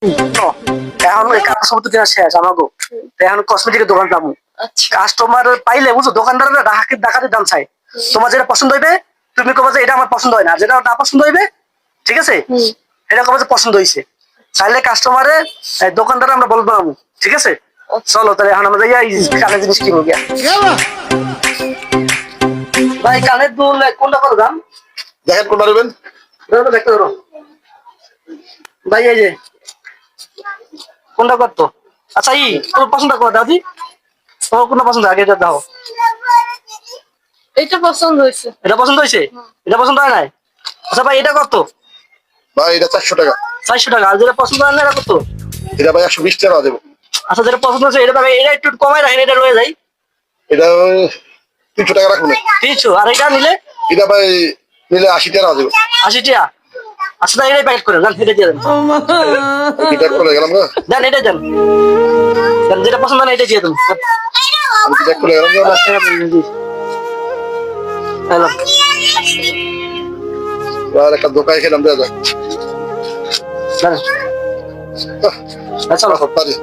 এখন এই কাপড় সাপড় তো কেনা শেষ আমাগো, এখন কসমেটিকের দোকান যাবো। কাস্টমার পাইলে বুঝো, দোকানদাররা ডাকাতের দাম চাই। তোমার যেটা পছন্দ হইবে তুমি কবে যে এটা আমার পছন্দ হয় না, যেটা না পছন্দ হইবে ঠিক আছে এটা কবে যে পছন্দ হয়েছে, চাইলে কাস্টমারে দোকানদার আমরা বলবো ঠিক আছে। চলো তাহলে এখন আমরা যাই কানের জিনিস কিনবো গিয়া। ভাই কানের দুল কোনটা কত দাম দেখেন কোনটা নেবেন দেখতে ধরো ভাই, এই যে কোনটা কত? আচ্ছা তোমার পছন্দ করো দাদি, তোমার কোনটা পছন্দ আগে এটা দাও। এটা পছন্দ হয়েছে। এটা পছন্দ হয়েছে? এটা পছন্দ হয় নাই? আচ্ছা ভাই এটা কত? ভাই এটা 400 টাকা। 400 টাকা। আর যেটা পছন্দ হয় না এটা কত? এটা ভাই 120 টাকা দেবো। আচ্ছা যেটা পছন্দ হচ্ছে এটা ভাই, এটা একটু কমাই রাখেন, এটা রয়ে যায়। এটা 300 টাকা রাখুন। 300। আর এটা নিলে? এটা ভাই নিলে 80 টাকা দেবো। 80 টাকা। আচ্ছা তাই এটাই প্যাকেট করে দেন, এটা দিয়ে দেন। এটা করে গেলাম না, দেন এটা দেন, যেটা পছন্দ হয় না এটাই দিয়ে দেন। আমি এটা করে গেলাম না। হ্যালো আর একটা দোকানে খেলাম দেয়া যায়। চলো পারি।